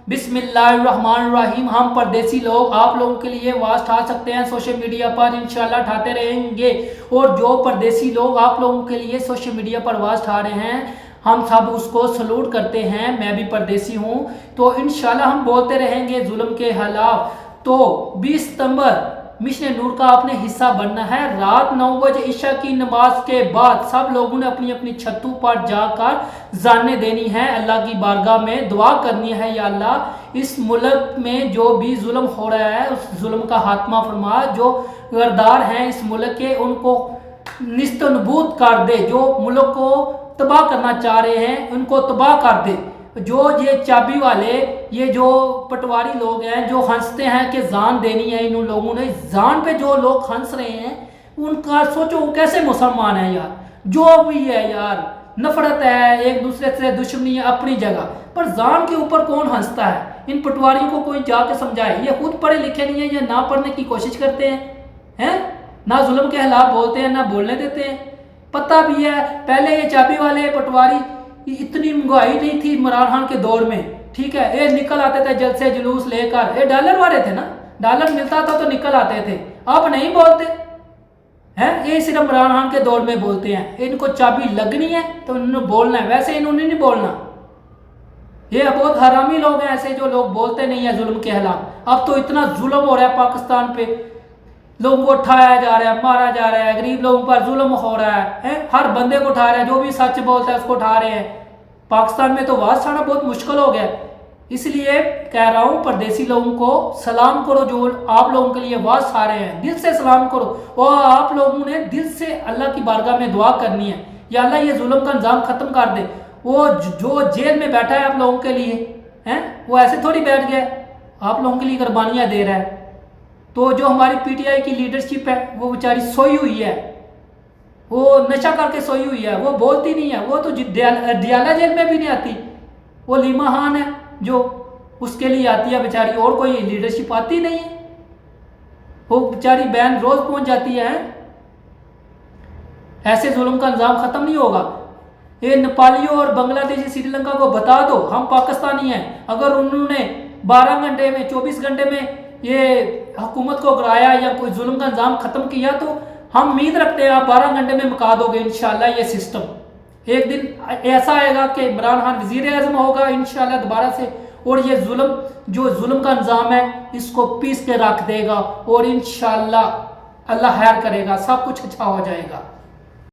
बिस्मिल्लाहिर्रहमानिर्रहीम। हम परदेसी लोग आप लोगों के लिए आवाज़ उठा सकते हैं सोशल मीडिया पर, इंशाल्लाह उठाते रहेंगे। और जो परदेसी लोग आप लोगों के लिए सोशल मीडिया पर आवाज़ उठा रहे हैं, हम सब उसको सलूट करते हैं। मैं भी परदेसी हूँ, तो इंशाल्लाह हम बोलते रहेंगे जुल्म के खिलाफ। तो 20 सितंबर मिशन नूर का आपने हिस्सा बनना है। रात 9 बजे ईशा की नमाज के बाद सब लोगों ने अपनी अपनी छतों पर जाकर जाने देनी है, अल्लाह की बारगाह में दुआ करनी है, या अल्लाह इस मुल्क में जो भी जुल्म हो रहा है उस जुल्म का खात्मा फरमा। जो गरदार हैं इस मुल्क के, उनको निस्तनबूत कर दे। जो मुल्क को तबाह करना चाह रहे हैं उनको तबाह कर दे। जो ये चाबी वाले, ये जो पटवारी लोग हैं जो हंसते हैं कि जान देनी है इन लोगों ने, जान पे जो लोग हंस रहे हैं उनका सोचो वो कैसे मुसलमान है यार। जो भी है यार, नफरत है, एक दूसरे से दुश्मनी है अपनी जगह, पर जान के ऊपर कौन हंसता है। इन पटवारियों को कोई जाके समझाए। ये खुद पढ़े लिखे नहीं है, ये ना पढ़ने की कोशिश करते हैं, ना जुल्म के खिलाफ बोलते हैं, ना बोलने देते हैं। पता भी है पहले ये चाबी वाले पटवारी, इतनी महंगाई नहीं थी इमरान खान के दौर में, ठीक है, ये निकल आते थे जलसे जुलूस लेकर। ये डॉलर वाले थे ना, डॉलर मिलता था तो निकल आते थे। अब नहीं बोलते हैं, ये सिर्फ इमरान खान के दौर में बोलते हैं। इनको चाबी लगनी है तो इन्होंने बोलना है, वैसे इन्होंने नहीं बोलना। ये बहुत हरामी लोग हैं ऐसे जो लोग बोलते नहीं है जुल्म के खिलाफ। अब तो इतना जुल्म हो रहा है पाकिस्तान पे, लोगों को उठाया जा रहा है, मारा जा रहा है, गरीब लोगों पर जुल्म हो रहा है, हर बंदे को उठा रहा है, जो भी सच बोलता है उसको उठा रहे हैं। पाकिस्तान में तो आवाज उठाना बहुत मुश्किल हो गया। इसलिए कह रहा हूँ परदेसी लोगों को सलाम करो, जो आप लोगों के लिए आवाज उठा रहे हैं, दिल से सलाम करो। और आप लोगों ने दिल से अल्लाह की बारगाह में दुआ करनी है, या अल्लाह ये जुल्म का निजाम खत्म कर दे। वो जो जेल में बैठा है आप लोगों के लिए हैं, वो ऐसे थोड़ी बैठ गया, आप लोगों के लिए कुर्बानियां दे रहा है। तो जो हमारी पीटीआई की लीडरशिप है वो बेचारी सोई हुई है, वो नशा करके सोई हुई है, वो बोलती नहीं है। वो तो दियाला जेल में भी नहीं आती। वो लीमा खान है जो उसके लिए आती है बेचारी, और कोई लीडरशिप आती नहीं है। वो बेचारी बहन रोज पहुंच जाती है। ऐसे जुल्म का निजाम खत्म नहीं होगा। ये नेपालियों और बांग्लादेशी श्रीलंका को बता दो हम पाकिस्तानी हैं। अगर उन्होंने 12 घंटे में, 24 घंटे में ये हुकूमत को गिराया या कोई जुल्म का निजाम खत्म किया, तो हम उम्मीद रखते हैं आप 12 घंटे में मुका दोगे इंशाल्लाह ये सिस्टम। एक दिन ऐसा आएगा कि इमरान खान वजीर आज़म होगा इंशाल्लाह दोबारा से, और ये जो जुल्म का निजाम है इसको पीस के रख देगा, और इंशाल्लाह अल्लाह खैर करेगा, सब कुछ अच्छा हो जाएगा।